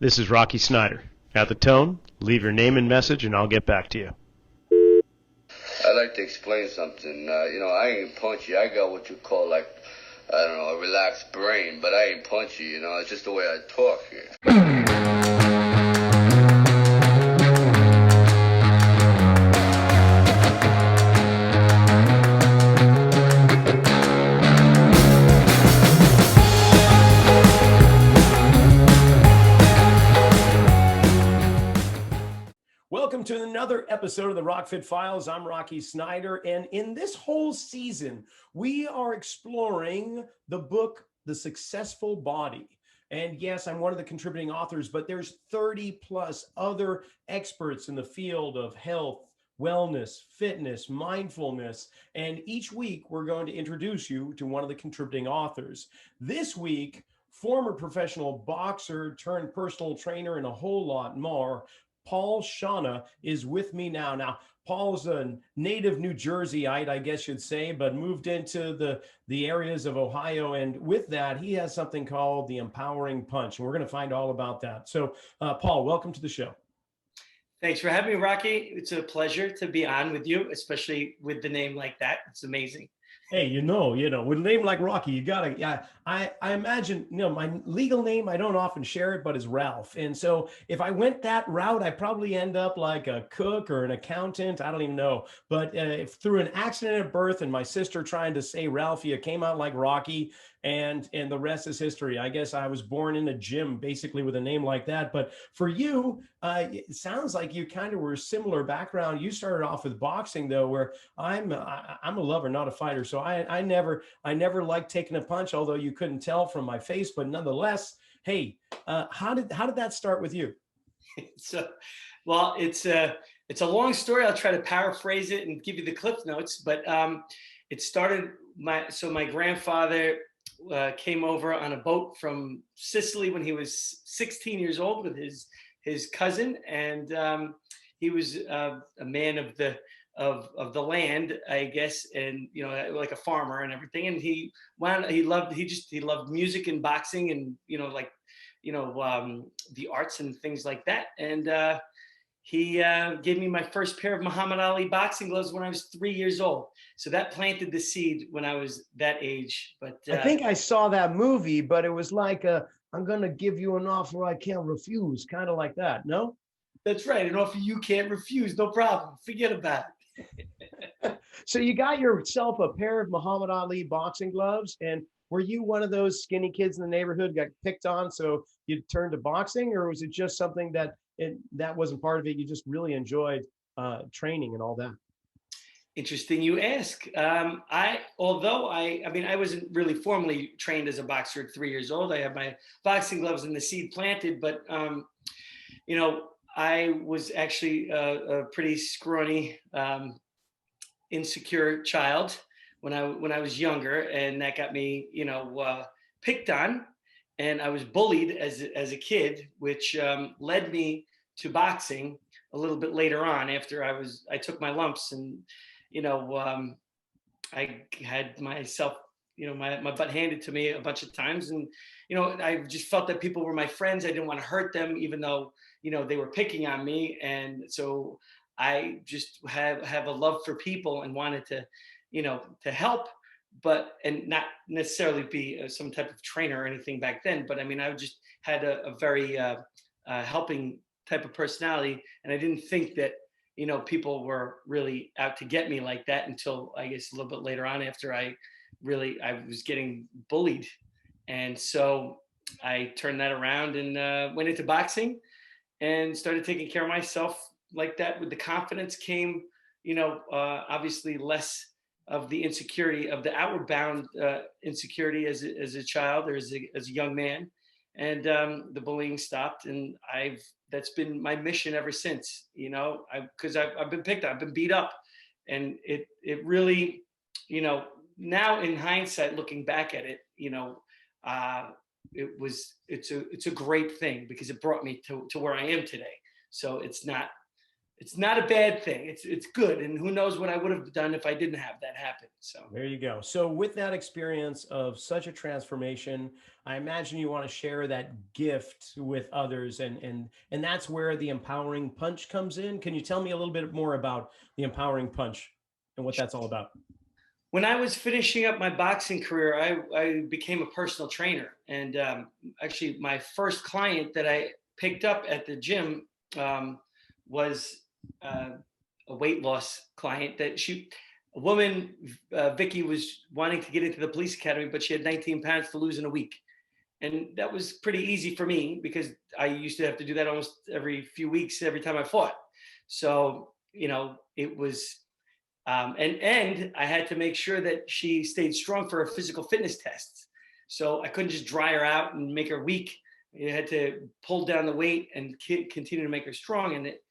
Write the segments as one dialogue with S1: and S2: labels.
S1: This is Rocky Snyder. At the tone, leave your name and message and I'll get back to you.
S2: I'd like to explain something. I ain't punchy. I got what you call, like, I don't know, a relaxed brain, but I ain't punchy, It's just the way I talk here.
S1: Welcome to another episode of the RockFit Files. I'm Rocky Snyder, and in this whole season, we are exploring the book, The Successful Body. And yes, I'm one of the contributing authors, but there's 30 plus other experts in the field of health, wellness, fitness, mindfulness. And each week, we're going to introduce you to one of the contributing authors. This week, former professional boxer turned personal trainer and a whole lot more, Paul Scianna is with me now. Now, Paul's a native New Jerseyite, I guess you'd say, but moved into the areas of Ohio. And with that, he has something called the Empowering Punch. And we're going to find all about that. So, Paul, welcome to the show.
S3: Thanks for having me, Rocky. It's a pleasure to be on with you, especially with the name like that. It's amazing.
S1: Hey, with a name like Rocky, you gotta, yeah, I imagine, my legal name, I don't often share it, but is Ralph. And so if I went that route, I probably end up like a cook or an accountant. I don't even know. But if through an accident at birth and my sister trying to say Ralphie, it came out like Rocky, and the rest is history. I guess I was born in a gym basically with a name like that. But for you, it sounds like you kind of were a similar background. You started off with boxing though, where I'm a lover, not a fighter. So I never liked taking a punch, although you couldn't tell from my face. But nonetheless, hey, how did that start with you?
S3: Well, it's a long story. I'll try to paraphrase it and give you the cliff notes. But it started my grandfather came over on a boat from Sicily when he was 16 years old with his cousin, and he was a man of the land, I guess, and like a farmer and everything. And he loved music and boxing and the arts and things like that. And he gave me my first pair of Muhammad Ali boxing gloves when I was 3 years old. So that planted the seed when I was that age. But
S1: I think I saw that movie, but it was like I'm going to give you an offer I can't refuse, kind of like that, no?
S3: That's right. An offer you can't refuse. No problem. Forget about
S1: it. So you got yourself a pair of Muhammad Ali boxing gloves, and were you one of those skinny kids in the neighborhood got picked on, so you turned to boxing, or was it just something that wasn't part of it? You just really enjoyed training and all that.
S3: Interesting you ask. I wasn't really formally trained as a boxer at 3 years old. I had my boxing gloves and the seed planted, but I was actually a pretty scrawny, insecure child when I was younger, and that got me, picked on, and I was bullied as a kid, which led me to boxing a little bit later on after I took my lumps, and I had myself, my butt handed to me a bunch of times, and I just felt that people were my friends. I didn't want to hurt them, even though they were picking on me, and so I just have a love for people and wanted to to help, and not necessarily be some type of trainer or anything back then. But I mean, I just had a very helping type of personality, and I didn't think that people were really out to get me like that until I guess a little bit later on, after I was getting bullied. And so I turned that around and went into boxing and started taking care of myself like that. With the confidence came, obviously less of the insecurity, of the outward bound insecurity as a child or as a young man. And the bullying stopped, and that's been my mission ever since, because I've been picked up, I've been beat up, and it really, now in hindsight, looking back at it, it's a great thing, because it brought me to where I am today. So it's it's not a bad thing. It's good. And who knows what I would have done if I didn't have that happen. So
S1: There you go. So with that experience of such a transformation, I imagine you want to share that gift with others, and that's where the empowering punch comes in. Can you tell me a little bit more about the empowering punch and what that's all about?
S3: when I was finishing up my boxing career, I became a personal trainer. And actually, my first client that I picked up at the gym was a weight loss client a woman, Vicky, was wanting to get into the police academy, but she had 19 pounds to lose in a week. And that was pretty easy for me because I used to have to do that almost every few weeks, every time I fought. So, it was and I had to make sure that she stayed strong for her physical fitness tests. So I couldn't just dry her out and make her weak. You had to pull down the weight and continue to make her strong in it.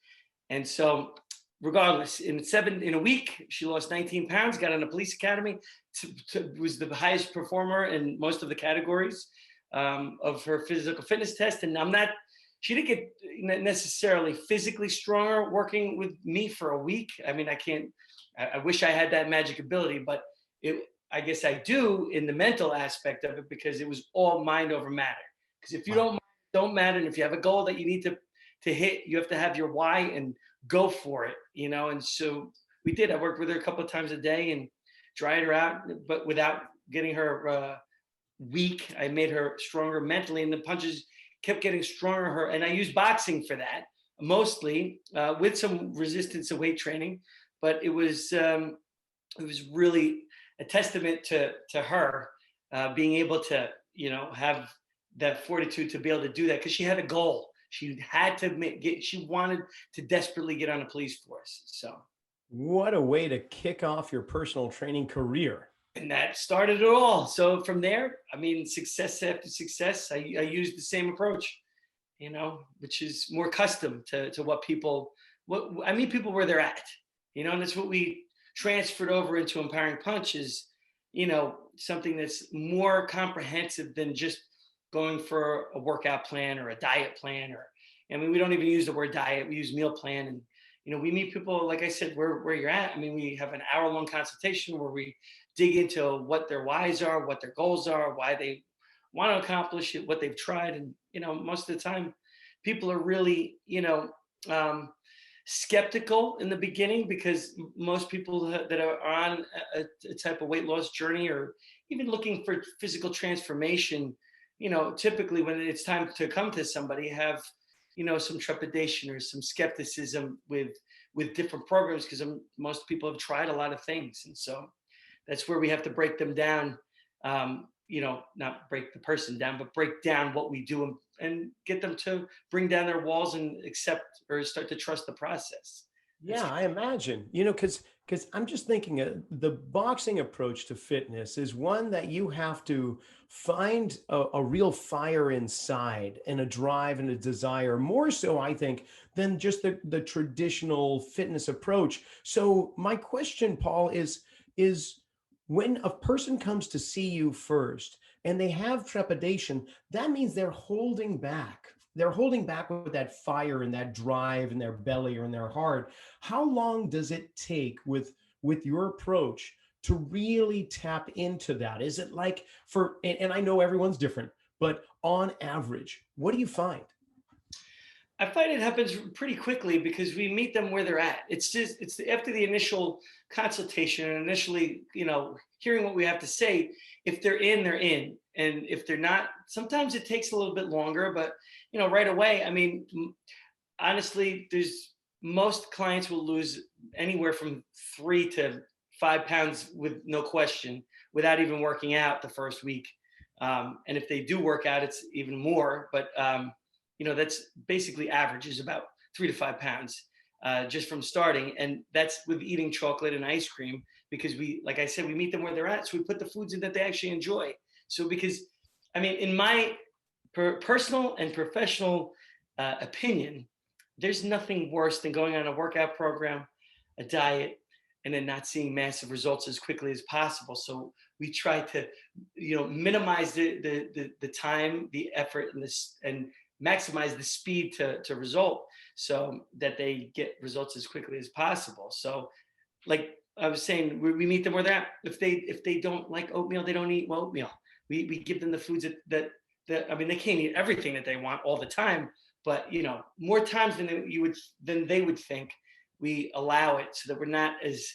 S3: And so, regardless, in a week, she lost 19 pounds, got in the police academy, was the highest performer in most of the categories of her physical fitness test. And she didn't get necessarily physically stronger working with me for a week. I mean, I wish I had that magic ability, but I guess I do in the mental aspect of it, because it was all mind over matter. Because if you don't matter, and if you have a goal that you need to hit, you have to have your why and go for it, And so we did. I worked with her a couple of times a day and dried her out, but without getting her weak. I made her stronger mentally, and the punches kept getting stronger. And I used boxing for that, mostly with some resistance and weight training. But it was really a testament to her being able to have that fortitude to be able to do that, because she had a goal. She had to she wanted to desperately get on the police force. So
S1: What a way to kick off your personal training career.
S3: and that started it all. So from there, I mean, success after success, I used the same approach, which is more custom to what I meet people where they're at, and that's what we transferred over into Empowering Punch is, something that's more comprehensive than just going for a workout plan or a diet plan, we don't even use the word diet, we use meal plan. And, we meet people, like I said, where you're at. I mean, we have an hour-long consultation where we dig into what their whys are, what their goals are, why they want to accomplish it, what they've tried. And, most of the time people are really, skeptical in the beginning, because most people that are on a type of weight loss journey, or even looking for physical transformation, typically when it's time to come to somebody, have, some trepidation or some skepticism with different programs, because most people have tried a lot of things. And so that's where we have to break them down, not break the person down, but break down what we do, and get them to bring down their walls and accept or start to trust the process.
S1: Yeah, I imagine, because I'm just thinking the boxing approach to fitness is one that you have to find a real fire inside, and a drive and a desire, more so, I think, than just the traditional fitness approach. So my question, Paul, is when a person comes to see you first and they have trepidation, that means they're holding back. They're holding back with that fire and that drive in their belly or in their heart. How long does it take with your approach to really tap into that? Is it like and I know everyone's different, but on average, what do you find?
S3: I find it happens pretty quickly, because we meet them where they're at. It's after the initial consultation and initially, hearing what we have to say. If they're in, they're in. And if they're not, sometimes it takes a little bit longer, but, right away, I mean, honestly, most clients will lose anywhere from 3 to 5 pounds with no question, without even working out the first week. And if they do work out, it's even more. But, that's basically average, is about 3 to 5 pounds just from starting. And that's with eating chocolate and ice cream, because like I said, we meet them where they're at. So we put the foods in that they actually enjoy. So because, I mean, in my personal and professional opinion, there's nothing worse than going on a workout program, a diet, and then not seeing massive results as quickly as possible. So we try to, minimize the time, the effort, and maximize the speed to result so that they get results as quickly as possible. So like I was saying, we meet them where they're at. If they don't like oatmeal, they don't eat oatmeal. We give them the foods that I mean, they can't eat everything that they want all the time, but more times than they would think, we allow it so that we're not as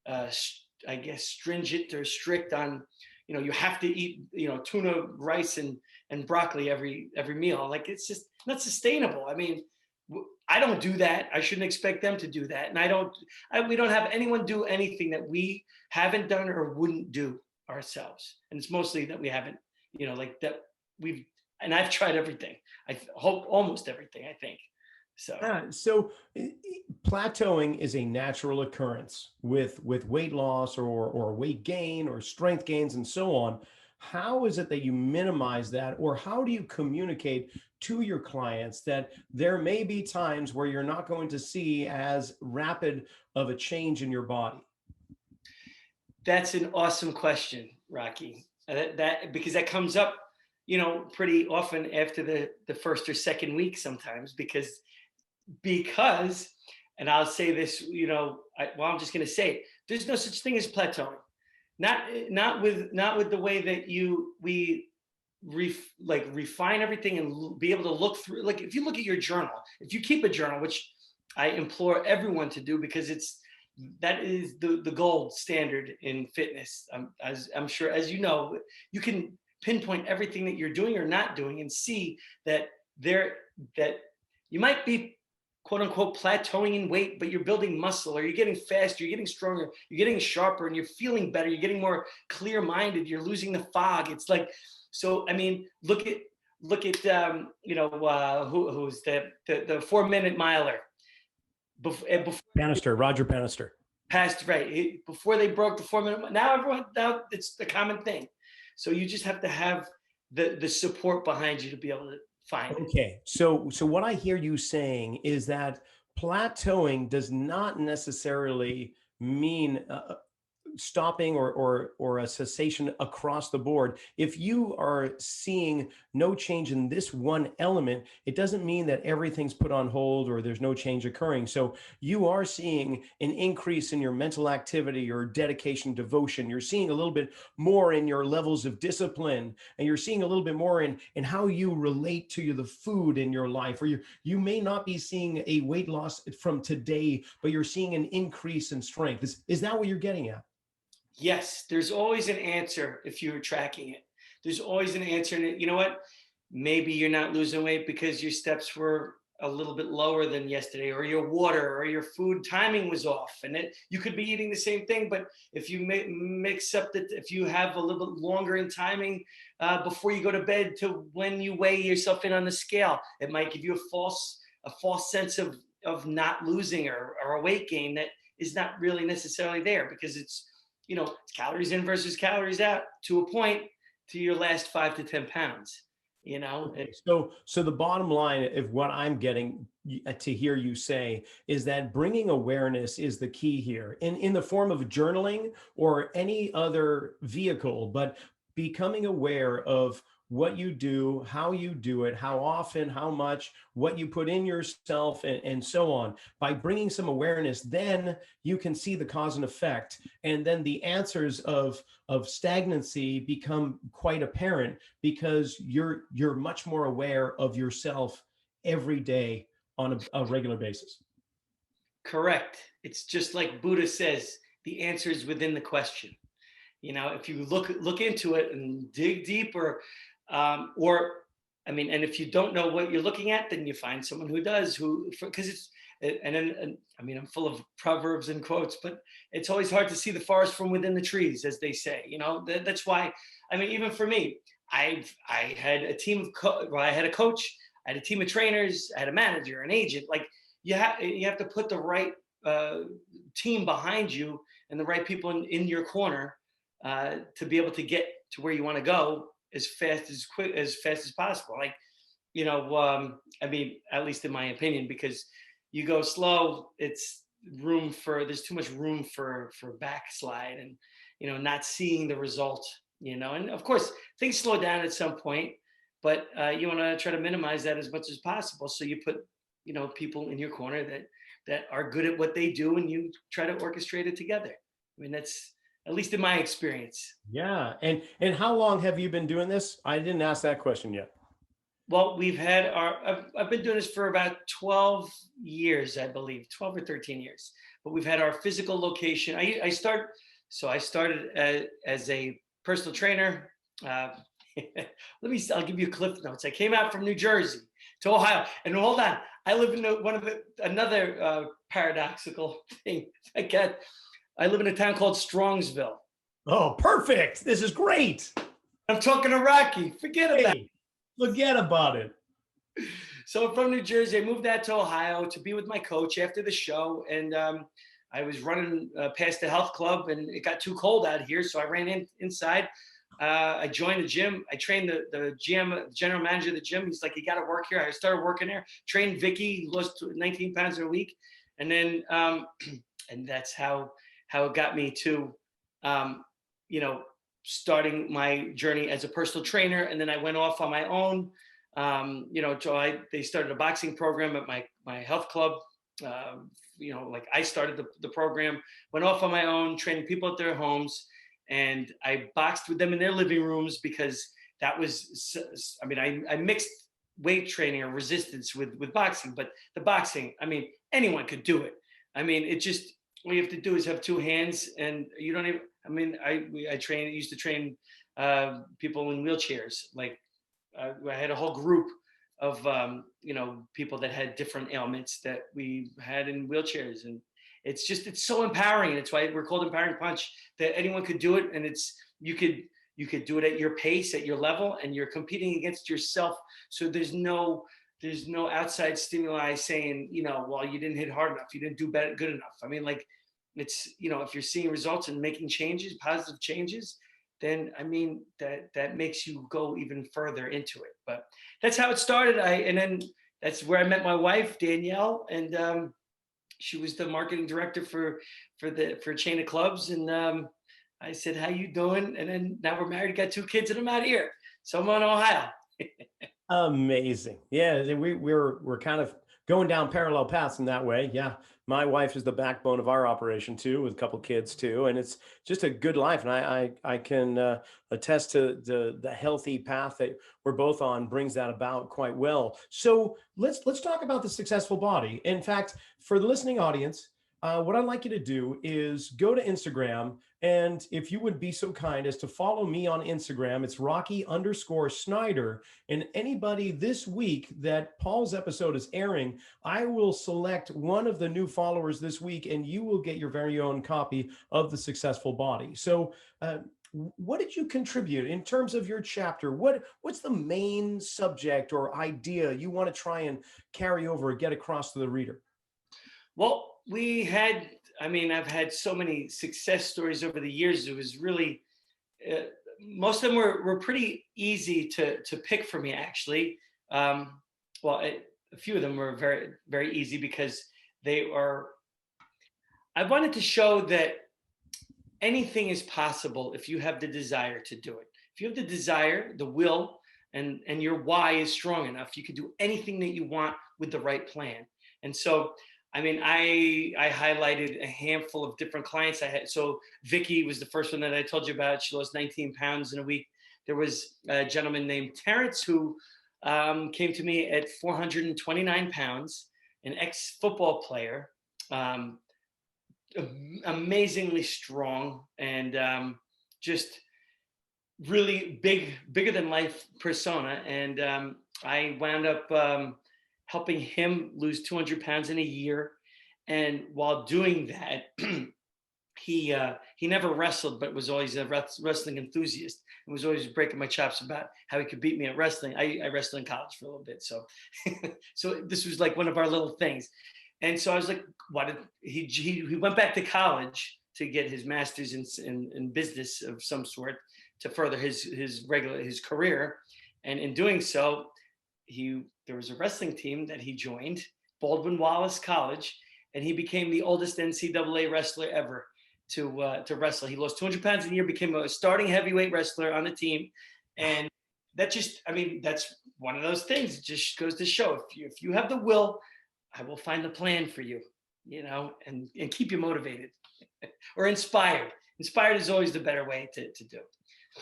S3: I guess stringent or strict on, you have to eat, tuna, rice, and broccoli every meal. Like, it's just not sustainable. I mean, I don't do that. I shouldn't expect them to do that. And we don't have anyone do anything that we haven't done or wouldn't do ourselves. And it's mostly that we haven't, like that and I've tried everything. I hope almost everything, I think. So,
S1: plateauing is a natural occurrence with weight loss or weight gain or strength gains and so on. How is it that you minimize that, or how do you communicate to your clients that there may be times where you're not going to see as rapid of a change in your body?
S3: That's an awesome question, Rocky. Because that comes up, pretty often after the first or second week sometimes, because, and I'll say this, I'm just going to say it. There's no such thing as plateauing. Not with the way that we refine everything and be able to look through. Like, if you look at your journal, if you keep a journal, which I implore everyone to do, because that is the gold standard in fitness. As I'm sure, as you know, you can pinpoint everything that you're doing or not doing and see that you might be, quote unquote, plateauing in weight, but you're building muscle, or you're getting faster, you're getting stronger, you're getting sharper, and you're feeling better, you're getting more clear-minded, you're losing the fog. It's like, so, I mean, look at who's the 4-minute miler before
S1: Bannister, Roger Bannister.
S3: Passed, right, before they broke the 4-minute. Now it's the common thing. So you just have to have the support behind you to be able to find it.
S1: Okay, so what I hear you saying is that plateauing does not necessarily mean stopping or a cessation across the board. If you are seeing no change in this one element, it doesn't mean that everything's put on hold or there's no change occurring. So you are seeing an increase in your mental activity or dedication, devotion. You're seeing a little bit more in your levels of discipline, and you're seeing a little bit more in how you relate to the food in your life. Or you may not be seeing a weight loss from today, but you're seeing an increase in strength. Is that what you're getting at?
S3: Yes, there's always an answer if you're tracking it. There's always an answer. And you know what? Maybe you're not losing weight because your steps were a little bit lower than yesterday, or your water or your food timing was off. And you could be eating the same thing, but if you mix up if you have a little bit longer in timing before you go to bed to when you weigh yourself in on the scale, it might give you a false sense of not losing or a weight gain that is not really necessarily there, because it's calories in versus calories out to a point to your last 5 to 10 pounds,
S1: Okay. So the bottom line of what I'm getting to hear you say is that bringing awareness is the key here in the form of journaling or any other vehicle, but becoming aware of what you do, how you do it, how often, how much, what you put in yourself, and so on. By bringing some awareness, then you can see the cause and effect. And then the answers of stagnancy become quite apparent, because you're much more aware of yourself every day on a regular basis.
S3: Correct. It's just like Buddha says, the answer is within the question. If you look into it and dig deeper, and if you don't know what you're looking at, then you find someone who does, because I'm full of proverbs and quotes, but it's always hard to see the forest from within the trees, as they say. That's why, even for me, I had a team I had a coach, I had a team of trainers, I had a manager, an agent. Like, you have to put the right team behind you and the right people in your corner to be able to get to where you want to go as fast as possible. Like, at least in my opinion, because you go slow, there's too much room for backslide and, not seeing the result, and of course things slow down at some point, but you want to try to minimize that as much as possible. So you put, people in your corner that are good at what they do, and you try to orchestrate it together. I mean, that's at least in my experience.
S1: Yeah. And how long have you been doing this? I didn't ask that question yet.
S3: Well, I've been doing this for about 12 years, I believe, 12 or 13 years. But we've had our physical location. I started as a personal trainer. Uh, I'll give you cliff notes. I came out from New Jersey to Ohio, and hold on, I live in another paradoxical thing. I live in a town called Strongsville.
S1: Oh, perfect. This is great.
S3: I'm talking to Rocky. Forget about it.
S1: Forget about it.
S3: So I'm from New Jersey. I moved out to Ohio to be with my coach after the show. And I was running past the health club, and it got too cold out here. So I ran inside. I joined the gym. I trained the general manager of the gym. He's like, you got to work here. I started working there, trained Vicky, lost 19 pounds in a week. And then, and that's how it got me to, starting my journey as a personal trainer. And then I went off on my own. They started a boxing program at my health club. I started the program, went off on my own, training people at their homes. And I boxed with them in their living rooms, because that was, I mixed weight training or resistance with boxing, but the boxing, anyone could do it. All you have to do is have two hands, and you don't even, I used to train people in wheelchairs. Like I had a whole group of, people that had different ailments that we had in wheelchairs. And it's so empowering. It's why we're called Empowering Punch, that anyone could do it. And you could do it at your pace, at your level, and you're competing against yourself. So there's no outside stimuli saying, well, you didn't hit hard enough, you didn't do good enough. If you're seeing results and making changes, positive changes, then that makes you go even further into it. But that's how it started. And then that's where I met my wife, Danielle, and she was the marketing director for a chain of clubs. And I said, how you doing? And then now we're married, got 2 kids, and I'm out here. So I'm on Ohio.
S1: Amazing. Yeah, we're kind of going down parallel paths in that way. Yeah, my wife is the backbone of our operation too, with a couple kids too, and it's just a good life. And I can attest to the healthy path that we're both on brings that about quite well. So let's talk about the successful body. In fact, for the listening audience, what I'd like you to do is go to Instagram, and if you would be so kind as to follow me on Instagram, it's Rocky_Snyder. And anybody this week that Paul's episode is airing, I will select one of the new followers this week, and you will get your very own copy of The Successful Body. So what did you contribute in terms of your chapter? What's the main subject or idea you want to try and carry over or get across to the reader?
S3: Well, I've had so many success stories over the years. It was really, most of them were pretty easy to pick for me, actually. A few of them were very, very easy, because I wanted to show that anything is possible if you have the desire to do it. If you have the desire, the will, and your why is strong enough, you can do anything that you want with the right plan. And so, I highlighted a handful of different clients I had. So Vicky was the first one that I told you about. She lost 19 pounds in a week. There was a gentleman named Terrence who came to me at 429 pounds, an ex-football player, amazingly strong, and just really bigger than life persona. And I wound up helping him lose 200 pounds in a year. And while doing that, he never wrestled, but was always a wrestling enthusiast, and was always breaking my chops about how he could beat me at wrestling. I wrestled in college for a little bit. So, so this was like one of our little things. And so I was like, he went back to college to get his master's in business of some sort to further his career. And in doing so, there was a wrestling team that he joined, Baldwin Wallace College, and he became the oldest NCAA wrestler ever to wrestle. He lost 200 pounds in a year, became a starting heavyweight wrestler on the team, and that just, I mean, that's one of those things. It just goes to show, if you have the will, I will find the plan for you, and keep you motivated or inspired. Inspired is always the better way to do.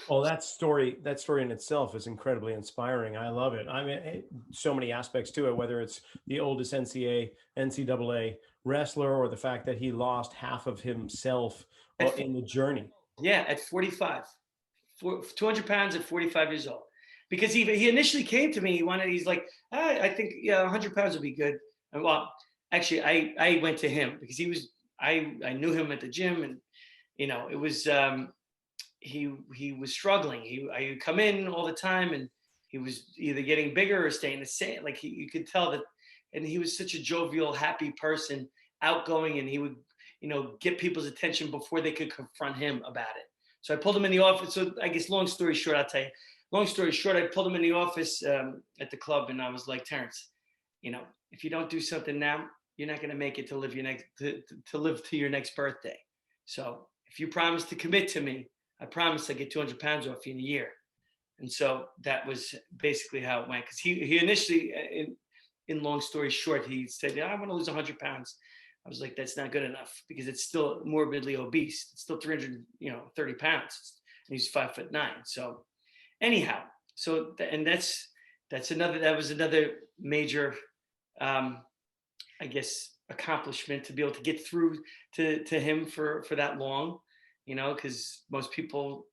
S1: Well, that story in itself is incredibly inspiring. I love it. I mean, so many aspects to it, whether it's the oldest NCAA wrestler, or the fact that he lost half of himself in the journey.
S3: Yeah, at 45, 200 pounds at 45 years old. Because he initially came to me, he's like, I think, yeah, 100 pounds would be good. And well, actually, I went to him because I knew him at the gym, and it was, he was struggling. I would come in all the time, and he was either getting bigger or staying the same. Like you could tell that, and he was such a jovial, happy person, outgoing, and he would, get people's attention before they could confront him about it. So I pulled him in the office. So I guess long story short, I'll tell you. Long story short, I pulled him in the office at the club, and I was like, Terrence, if you don't do something now, you're not going to make it to live to your next birthday. So if you promise to commit to me, I promise I'll get 200 pounds off you in a year. And so that was basically how it went. Because he initially, in long story short, he said, I want to lose 100 pounds. I was like, that's not good enough, because it's still morbidly obese. It's still 330 pounds. And he's 5'9". So anyhow, that was another major, I guess, accomplishment, to be able to get through to him for that long, because most people,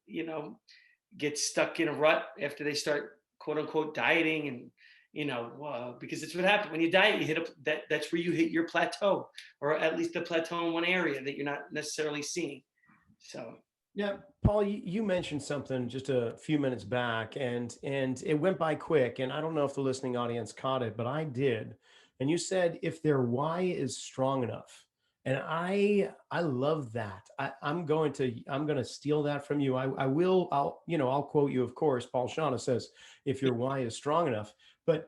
S3: get stuck in a rut after they start, quote unquote, dieting, and because it's what happened when you diet. You hit that's where you hit your plateau, or at least the plateau in one area that you're not necessarily seeing. So
S1: Yeah, Paul, you mentioned something just a few minutes back, and it went by quick, and I don't know if the listening audience caught it, but I did. And you said, if their why is strong enough. And I love that. I'm going to steal that from you. I'll quote you, of course. Paul Scianna says, if your why is strong enough. But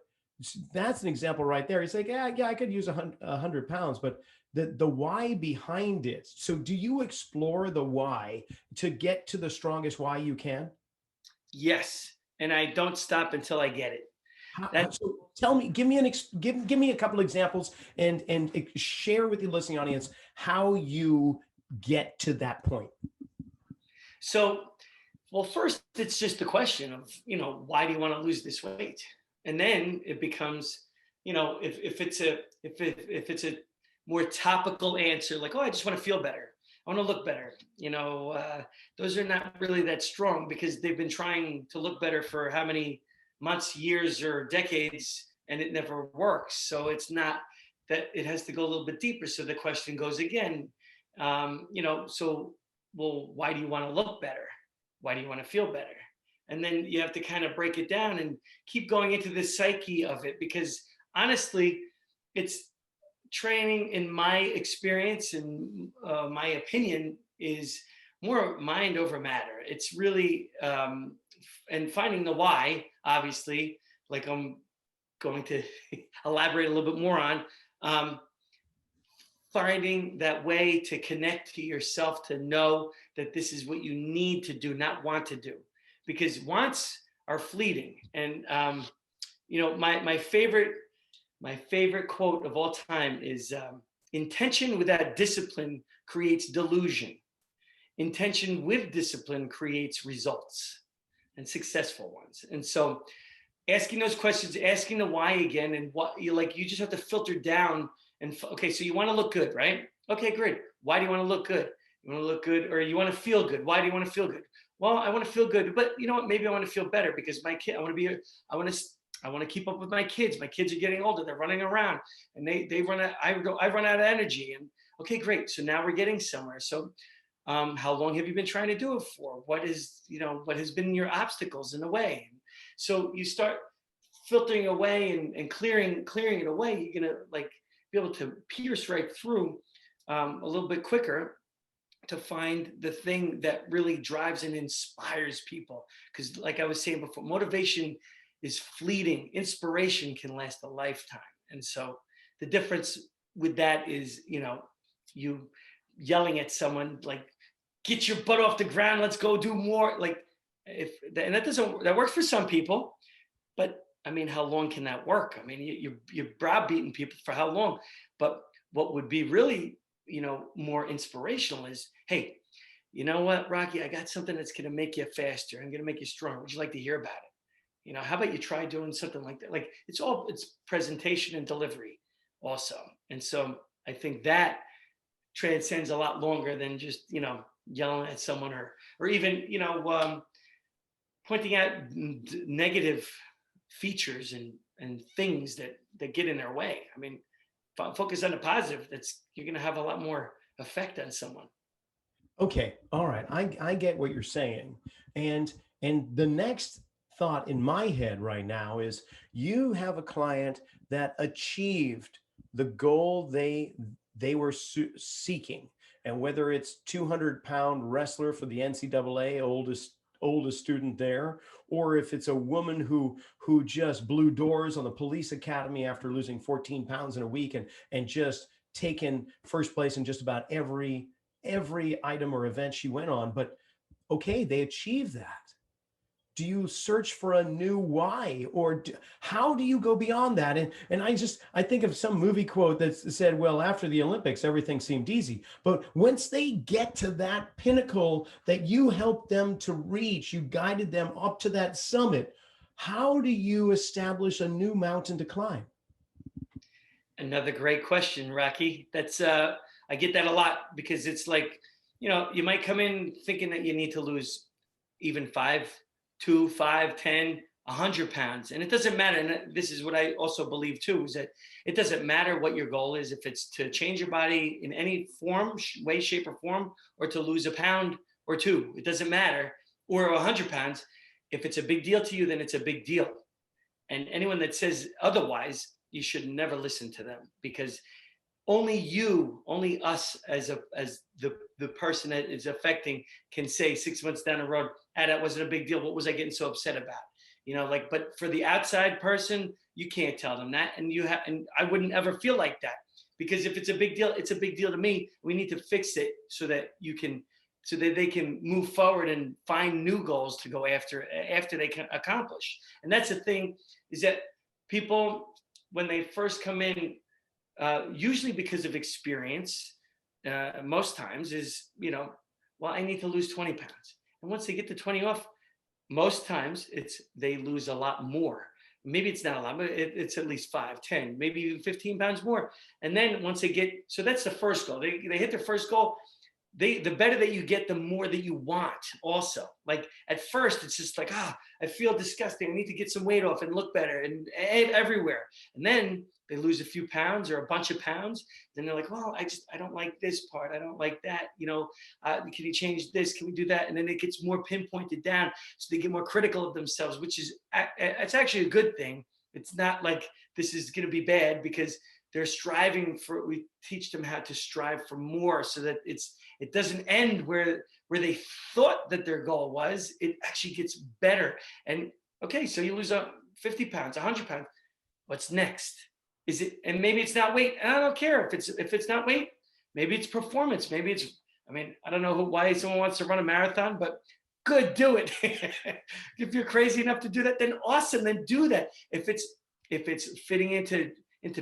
S1: that's an example right there. He's like, yeah, I could use 100 pounds, but the why behind it. So do you explore the why to get to the strongest why you can?
S3: yes, and I don't stop until I get it.
S1: So tell me, give me a couple examples, and share with the listening audience how you get to that point.
S3: So, well, first it's just the question of, why do you want to lose this weight? And then it becomes, if it's a more topical answer, like, oh, I just want to feel better, I want to look better, those are not really that strong, because they've been trying to look better for how many months, years, or decades, and it never works. So it's not that, it has to go a little bit deeper. So the question goes again, so, well, why do you want to look better? Why do you want to feel better? And then you have to kind of break it down and keep going into the psyche of it, because honestly, it's training, in my experience and my opinion, is more mind over matter. It's really, and finding the why, obviously, like I'm going to elaborate a little bit more on, finding that way to connect to yourself, to know that this is what you need to do, not want to do, because wants are fleeting. And my favorite quote of all time is, intention without discipline creates delusion. Intention with discipline creates results, and successful ones. And so asking those questions, asking the why again, and what you just have to filter down. And okay, so you want to look good, right? Okay, great. Why do you want to look good? You want to look good, or you want to feel good? Why do you want to feel good? Well, I want to feel good, but you know what? Maybe I want to feel better, because my kid, I want to keep up with my kids. My kids are getting older. They're running around, and they run out. I run out of energy. And okay, great. So now we're getting somewhere. So how long have you been trying to do it for? What has been your obstacles in the way? So you start filtering away and clearing it away. You're gonna be able to pierce right through a little bit quicker, to find the thing that really drives and inspires people. Because like I was saying before, motivation is fleeting. Inspiration can last a lifetime. And so the difference with that is, you yelling at someone like, get your butt off the ground, let's go do more. And that works for some people, but I mean, how long can that work? I mean, you're browbeating people for how long? But what would be really, more inspirational is, hey, you know what, Rocky, I got something that's going to make you faster. I'm going to make you stronger. Would you like to hear about it? How about you try doing something like that? Like it's presentation and delivery also. And so I think that transcends a lot longer than just, yelling at someone or even, pointing out negative features and things that get in their way. I mean, focus on the positive. You're going to have a lot more effect on someone.
S1: Okay, all right. I get what you're saying. And the next thought in my head right now is you have a client that achieved the goal they were seeking. And whether it's 200-pound wrestler for the NCAA, oldest student there, or if it's a woman who just blew doors on the police academy after losing 14 pounds in a week and just taken first place in just about every item or event she went on. But okay, they achieved that. Do you search for a new why, or how do you go beyond that? And I think of some movie quote that said, well, after the Olympics, everything seemed easy. But once they get to that pinnacle that you helped them to reach, you guided them up to that summit, how do you establish a new mountain to climb?
S3: Another great question, Rocky. That's I get that a lot, because it's like, you might come in thinking that you need to lose even 5, 2, 5, 10, 100 pounds. And it doesn't matter. And this is what I also believe too, is that it doesn't matter what your goal is. If it's to change your body in any form, way, shape, or form, or to lose a pound or 2, it doesn't matter, or 100 pounds. If it's a big deal to you, then it's a big deal. And anyone that says otherwise, you should never listen to them, because only us as the person that is affecting can say 6 months down the road, that wasn't a big deal. What was I getting so upset about? But for the outside person, you can't tell them that. And I wouldn't ever feel like that, because if it's a big deal, it's a big deal to me. We need to fix it so that they can move forward and find new goals to go after they can accomplish. And that's the thing, is that people, when they first come in, usually because of experience, most times is, well, I need to lose 20 pounds. And once they get the 20 off, most times they lose a lot more. Maybe it's not a lot, but it's at least 5, 10, maybe even 15 pounds more. And then once so that's the first goal. They hit their first goal. The better that you get, the more that you want also. Like at first, it's just like, I feel disgusting. I need to get some weight off and look better and everywhere. And then they lose a few pounds or a bunch of pounds. Then they're like, well, I don't like this part. I don't like that. Can you change this? Can we do that? And then it gets more pinpointed down. So they get more critical of themselves, which is, it's actually a good thing. It's not like this is going to be bad, because they're striving we teach them how to strive for more, so that it doesn't end where they thought that their goal was. It actually gets better. And okay, so you lose 50 pounds, 100 pounds. What's next? And maybe it's not weight. And I don't care if it's not weight. Maybe it's performance. Maybe I don't know why someone wants to run a marathon, but good, do it. If you're crazy enough to do that, then awesome, then do that. If it's fitting into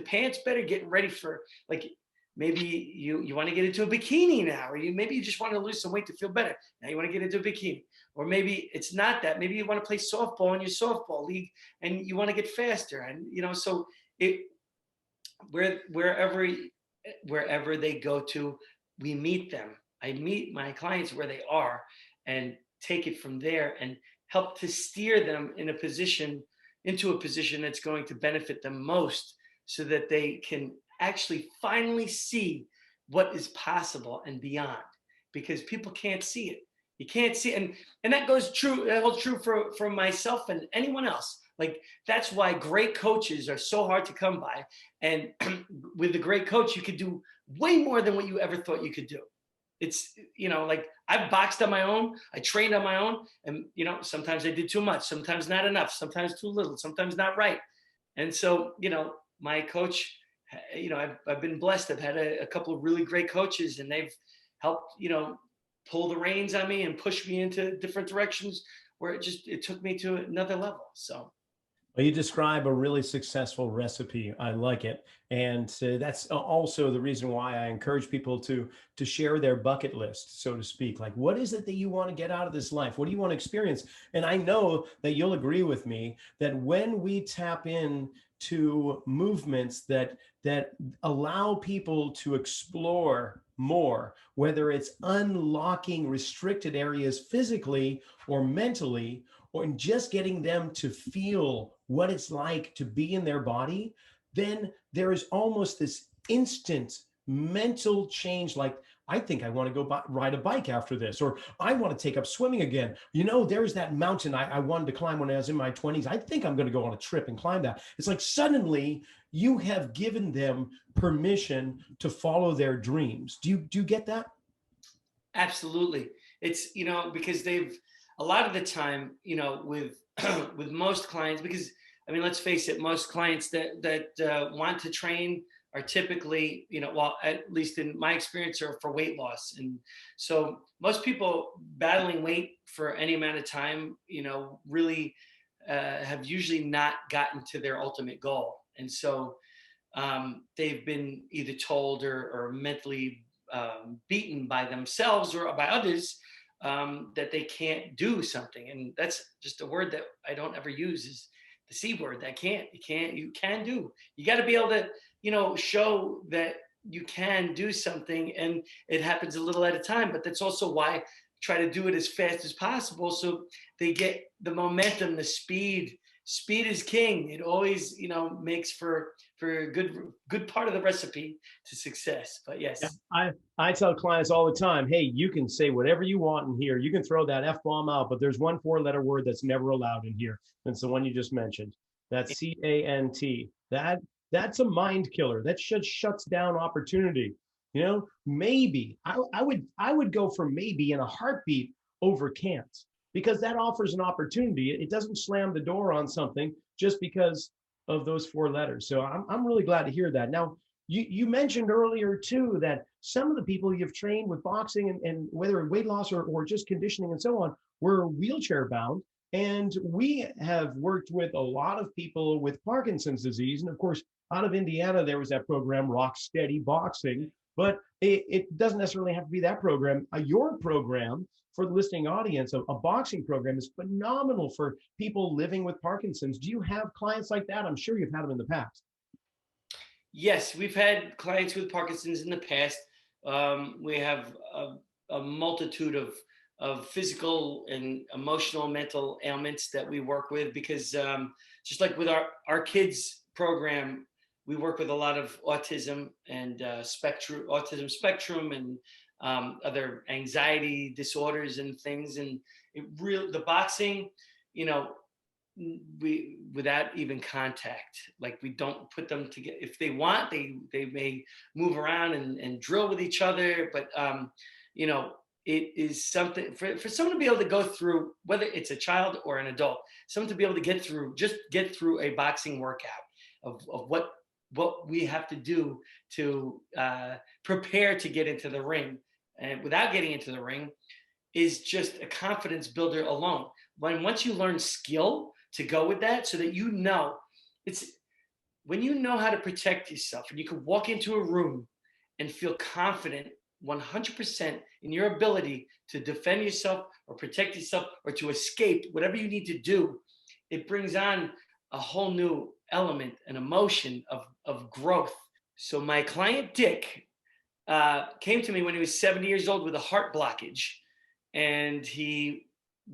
S3: pants better, getting ready for, like, maybe you want to get into a bikini now, or maybe you just want to lose some weight to feel better. Now you want to get into a bikini. Or maybe it's not that. Maybe you want to play softball in your softball league and you want to get faster. And so wherever they go to, we meet them. I meet my clients where they are and take it from there and help to steer them into a position that's going to benefit them most, so that they can actually finally see what is possible and beyond, because people can't see it. You can't see it. And that holds true for myself and anyone else. Like, that's why great coaches are so hard to come by. And with a great coach, you could do way more than what you ever thought you could do. It's, like, I've boxed on my own, I trained on my own, and, sometimes I did too much, sometimes not enough, sometimes too little, sometimes not right. And so, my coach, I've been blessed. I've had a couple of really great coaches, and they've helped, pull the reins on me and push me into different directions where it took me to another level. So.
S1: Well, you describe a really successful recipe. I like it, and that's also the reason why I encourage people to share their bucket list, so to speak. Like, what is it that you want to get out of this life? What do you want to experience? And I know that you'll agree with me that when we tap in to movements that allow people to explore more, whether it's unlocking restricted areas physically or mentally, or just getting them to feel what it's like to be in their body, then there is almost this instant mental change. Like, I think I want to go ride a bike after this, or I want to take up swimming again. There's that mountain I wanted to climb when I was in my 20s. I think I'm going to go on a trip and climb that. It's like suddenly you have given them permission to follow their dreams. Do you get that?
S3: Absolutely. It's, because a lot of the time, with with most clients, because I mean, let's face it, most clients that want to train are typically, well, at least in my experience, are for weight loss. And so most people battling weight for any amount of time, really have usually not gotten to their ultimate goal. And so they've been either told or mentally beaten by themselves or by others that they can't do something. And that's just a word that I don't ever use, is the C word. You can do. You got to be able to, show that you can do something, and it happens a little at a time. But that's also why I try to do it as fast as possible, so they get the momentum, the speed. Speed is king. It always, makes for a good part of the recipe to success. But yes.
S1: Yeah, I tell clients all the time, hey, you can say whatever you want in here. You can throw that F-bomb out, but there's one 4-letter word that's never allowed in here. It's the one you just mentioned. That's CANT. That's a mind killer. That shuts down opportunity. Maybe I would go for maybe in a heartbeat over can't, because that offers an opportunity. It doesn't slam the door on something just because of those 4 letters. So I'm really glad to hear that. Now, you mentioned earlier too that some of the people you've trained with boxing and whether weight loss or just conditioning and so on were wheelchair bound. And we have worked with a lot of people with Parkinson's disease. And of course, out of Indiana, there was that program, Rock Steady Boxing. But it doesn't necessarily have to be that program. Your program, for the listening audience, a boxing program, is phenomenal for people living with Parkinson's. Do you have clients like that? I'm sure you've had them in the past.
S3: Yes, we've had clients with Parkinson's in the past. We have a multitude of physical and emotional, mental ailments that we work with, because just like with our kids program, we work with a lot of autism and autism spectrum and other anxiety disorders and things. And the boxing, we, without even contact, like, we don't put them together. If they want, they may move around and drill with each other, but it is something for someone to be able to go through, whether it's a child or an adult, someone to be able to get through a boxing workout of what we have to do to prepare to get into the ring, and without getting into the ring, is just a confidence builder alone. Once you learn skill to go with that, so that it's when you know how to protect yourself, and you can walk into a room and feel confident 100% in your ability to defend yourself or protect yourself or to escape whatever you need to do, it brings on a whole new element, an emotion of growth. So my client Dick came to me when he was 70 years old with a heart blockage, and he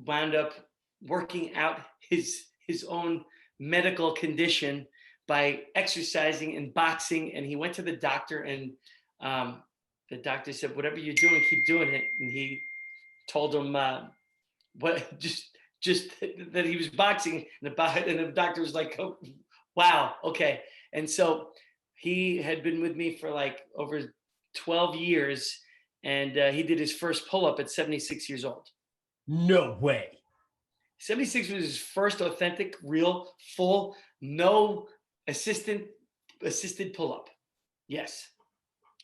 S3: wound up working out his own medical condition by exercising and boxing. And he went to the doctor, and the doctor said, whatever you're doing, keep doing it. And he told him just that he was boxing, and the doctor was like, oh, wow, okay. And so he had been with me for like over 12 years, and he did his first pull-up at 76 years old.
S1: No way.
S3: 76 was his first authentic, real, full, no assisted pull-up. Yes,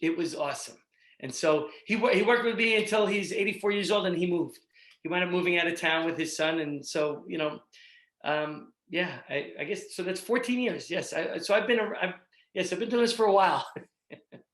S3: it was awesome. And so he worked with me until he's 84 years old, and he moved. he wound up moving out of town with his son. And so, yeah, I guess, so that's 14 years. Yes. So I've been doing this for a while.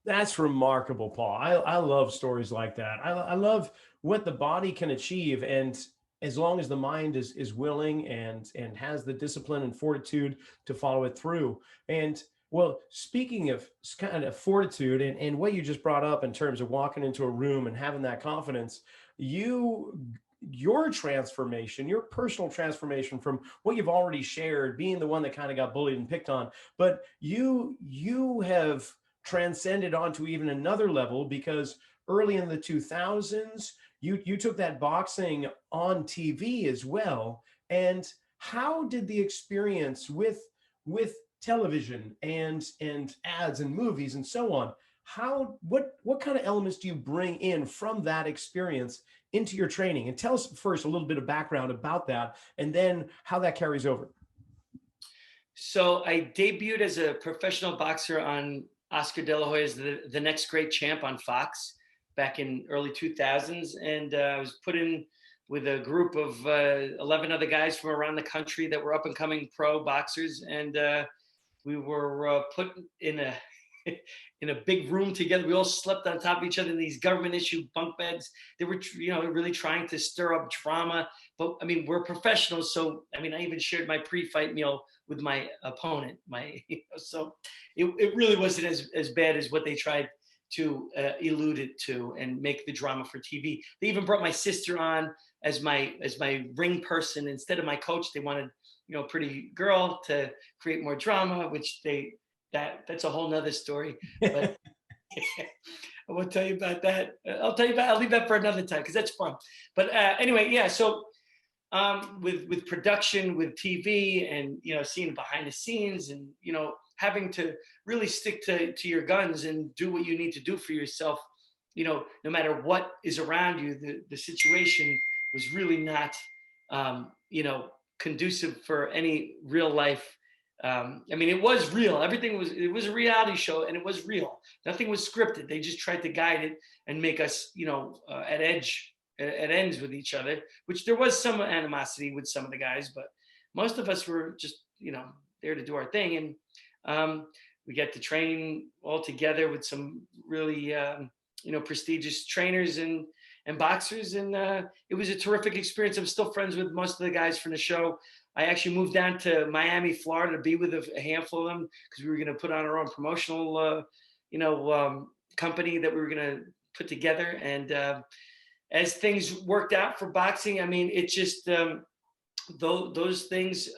S1: That's remarkable, Paul. I love stories like that. I love what the body can achieve. And as long as the mind is willing and has the discipline and fortitude to follow it through. And well, speaking of kind of fortitude and what you just brought up in terms of walking into a room and having that confidence, your transformation, your personal transformation from what you've already shared, being the one that kind of got bullied and picked on, but you have transcended onto even another level, because early in the 2000s, you took that boxing on TV as well. And how did the experience with television and ads and movies and so on, what kind of elements do you bring in from that experience into your training? And tell us first a little bit of background about that, and then how that carries over.
S3: So I debuted as a professional boxer on Oscar De La Hoya's The Next Great Champ on Fox back in early 2000s. And I was put in with a group of 11 other guys from around the country that were up and coming pro boxers. And we were put in a in a big room together. We all slept on top of each other in these government issued bunk beds. They were, really trying to stir up drama. But I mean, we're professionals, so I mean, I even shared my pre-fight meal with my opponent. So it really wasn't as bad as what they tried to allude it to and make the drama for TV. They even brought my sister on as my ring person instead of my coach. They wanted, a pretty girl to create more drama, which that's a whole nother story. But I won't tell you about that. I'll leave that for another time because that's fun. But anyway, yeah. So with production, with TV, and seeing behind the scenes, and having to really stick to your guns and do what you need to do for yourself. No matter what is around you, the situation was really not conducive for any real life. I mean, it was real. It was a reality show, and it was real. Nothing was scripted. They just tried to guide it and make us, at ends with each other, which there was some animosity with some of the guys, but most of us were just, there to do our thing. And we get to train all together with some really, prestigious trainers and boxers. And it was a terrific experience. I'm still friends with most of the guys from the show. I actually moved down to Miami, Florida to be with a handful of them because we were going to put on our own promotional, company that we were going to put together. And as things worked out for boxing, I mean, it just, those things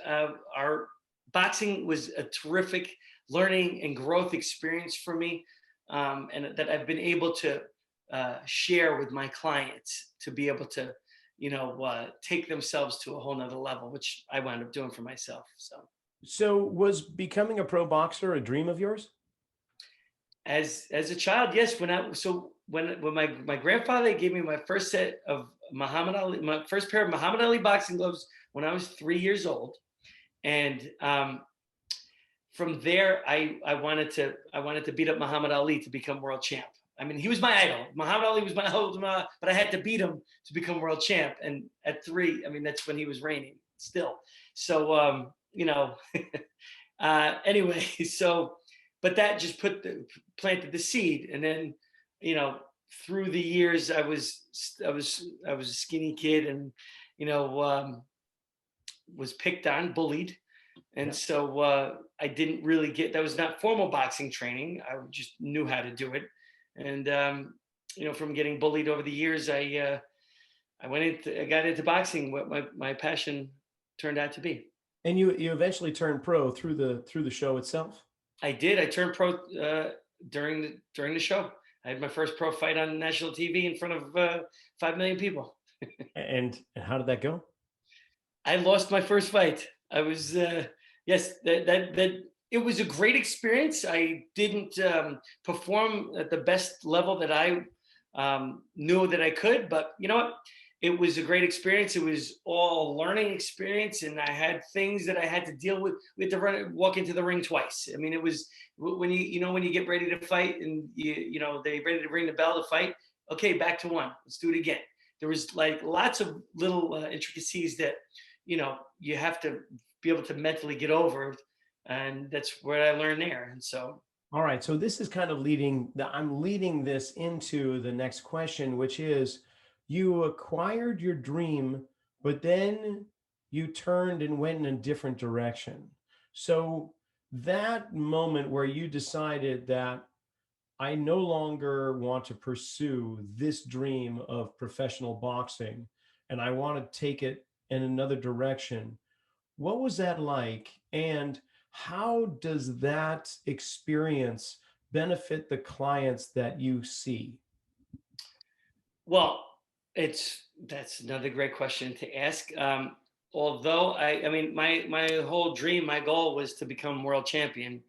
S3: boxing was a terrific learning and growth experience for me. And that I've been able to share with my clients to be able to, take themselves to a whole nother level, which I wound up doing for myself.
S1: So was becoming a pro boxer a dream of yours?
S3: As a child, yes. When my grandfather gave me my first set of my first pair of Muhammad Ali boxing gloves when I was 3 years old, and from there I wanted to beat up Muhammad Ali to become world champ. I mean, he was my idol. Muhammad Ali was my idol, but I had to beat him to become world champ. And at 3, I mean, that's when he was reigning still. So, anyway, but that just planted the seed. And then, through the years, I was a skinny kid and, was picked on, bullied. And so I didn't really that was not formal boxing training. I just knew how to do it. And, from getting bullied over the years, I got into boxing, what my passion turned out to be.
S1: And you eventually turned pro through the show itself?
S3: I did. I turned pro during the show. I had my first pro fight on national TV in front of 5 million people.
S1: And how did that go?
S3: I lost my first fight. I was yes, that it was a great experience. I didn't perform at the best level that I knew that I could, but you know what? It was a great experience. It was all a learning experience, and I had things that I had to deal with. We had to walk into the ring twice. I mean, it was when you get ready to fight, and they ready to ring the bell to fight. Okay, back to 1. Let's do it again. there was like lots of little intricacies that, you have to be able to mentally get over. And that's what I learned there. And so,
S1: All right. So this is kind of I'm leading this into the next question, which is you acquired your dream, but then you turned and went in a different direction. So that moment where you decided that I no longer want to pursue this dream of professional boxing and I want to take it in another direction. What was that like? And how does that experience benefit the clients that you see?
S3: well, that's another great question to ask. Although I mean, my whole dream, my goal was to become world champion,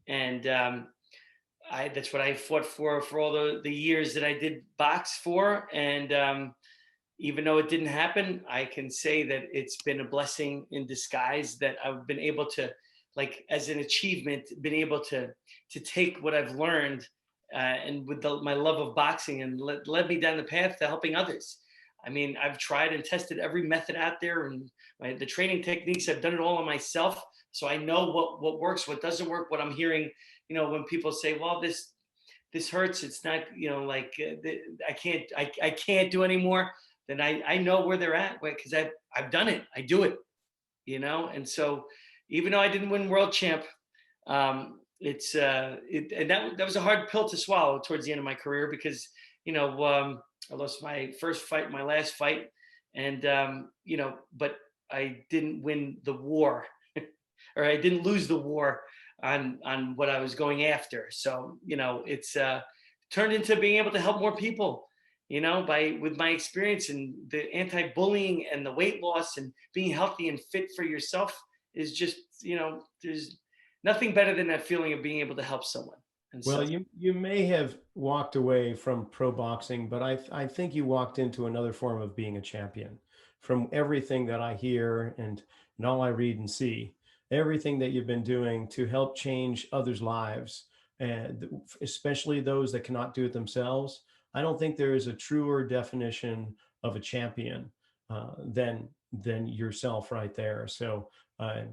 S3: and that's what I fought for all the years that I did box for. And even though it didn't happen, I can say that it's been a blessing in disguise that I've been able to, like, as an achievement, been able to take what I've learned, and with my love of boxing, and led me down the path to helping others. I mean, I've tried and tested every method out there, and the training techniques. I've done it all on myself, so I know what works, what doesn't work. What I'm hearing, when people say, "Well, this hurts," it's not, like, I can't do anymore. Then I know where they're at, because I've done it. I do it, and so even though I didn't win world champ, and that was a hard pill to swallow towards the end of my career, because I lost my first fight, my last fight, and but I didn't win the war, or I didn't lose the war on what I was going after. So it's turned into being able to help more people, with my experience, and the anti-bullying and the weight loss and being healthy and fit for yourself is just, there's nothing better than that feeling of being able to help someone. And
S1: Well,
S3: so,
S1: you may have walked away from pro boxing, but I think you walked into another form of being a champion. From everything that I hear and all I read and see, everything that you've been doing to help change others' lives, and especially those that cannot do it themselves, I don't think there is a truer definition of a champion than yourself right there. So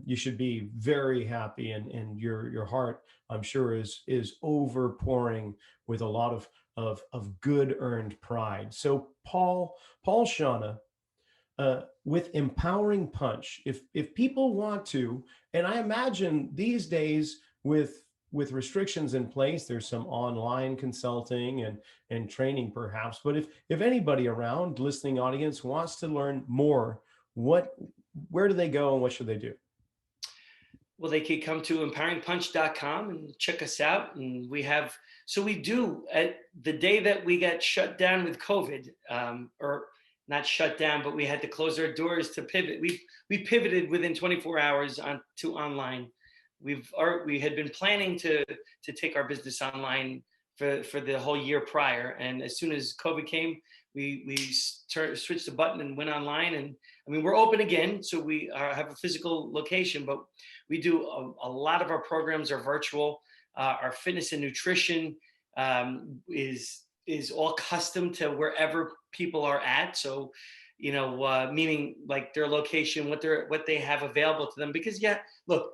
S1: you should be very happy, and your heart, I'm sure, is overpouring with a lot of good earned pride. So Paul Scianna, with Empowering Punch, if people want to, and I imagine these days with restrictions in place, there's some online consulting and training perhaps. But if anybody around, listening audience, wants to learn more, where do they go and what should they do?
S3: well, they could come to empoweringpunch.com and check us out. And we do, at the day that we got shut down with COVID, or not shut down, but we had to close our doors to pivot. We pivoted within 24 hours to online. We had been planning to take our business online for the whole year prior, and as soon as COVID came, we switched the button and went online. And I mean, we're open again, so we have a physical location, but we do a lot of our programs are virtual. Our fitness and nutrition is all custom to wherever people are at. So, meaning like their location, what they have available to them. Because look,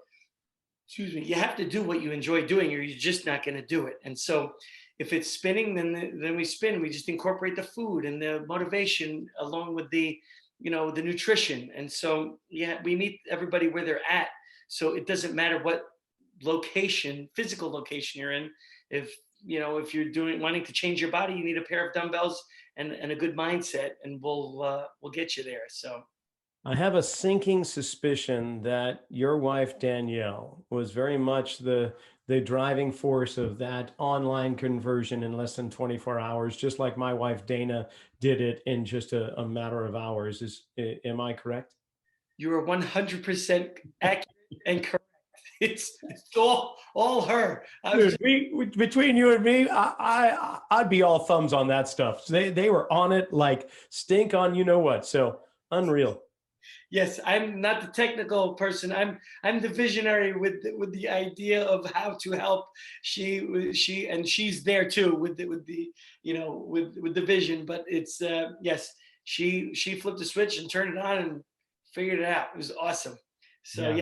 S3: excuse me, you have to do what you enjoy doing, or you're just not going to do it. And so, if it's spinning, then we spin. We just incorporate the food and the motivation along with the nutrition. And so, we meet everybody where they're at. So it doesn't matter what physical location you're in. If you're wanting to change your body, you need a pair of dumbbells and a good mindset, and we'll get you there. So
S1: I have a sinking suspicion that your wife Danielle was very much the driving force of that online conversion in less than 24 hours, just like my wife Dana did it in just a matter of hours. Am I correct?
S3: you are 100% accurate and correct. It's all her.
S1: Dude, between you and me, I'd be all thumbs on that stuff. They were on it like stink on you know what. So unreal.
S3: Yes, I'm not the technical person. I'm the visionary with the idea of how to help. She's there too with the vision. But it's yes, she flipped the switch and turned it on and figured it out. It was awesome. So yeah,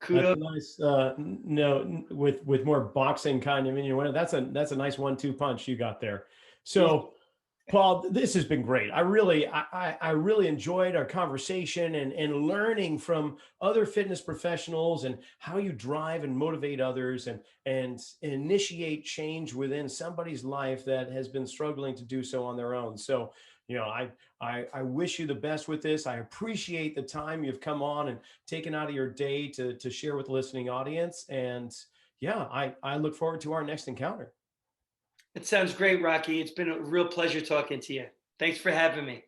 S3: kudos.
S1: That's a nice, no, with more boxing kind of, that's a nice 1-2 punch you got there. So Paul, this has been great. I really enjoyed our conversation and learning from other fitness professionals and how you drive and motivate others and initiate change within somebody's life that has been struggling to do so on their own. So, I wish you the best with this. I appreciate the time you've come on and taken out of your day to share with the listening audience. And yeah, I look forward to our next encounter.
S3: It sounds great, Rocky. It's been a real pleasure talking to you. Thanks for having me.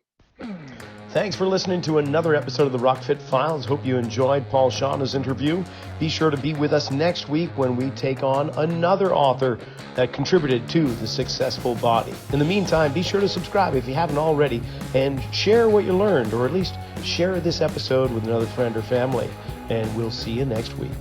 S1: Thanks for listening to another episode of the RockFit Files. Hope you enjoyed Paul Scianna's interview. Be sure to be with us next week when we take on another author that contributed to the successful body. In the meantime, be sure to subscribe if you haven't already and share what you learned, or at least share this episode with another friend or family. And we'll see you next week.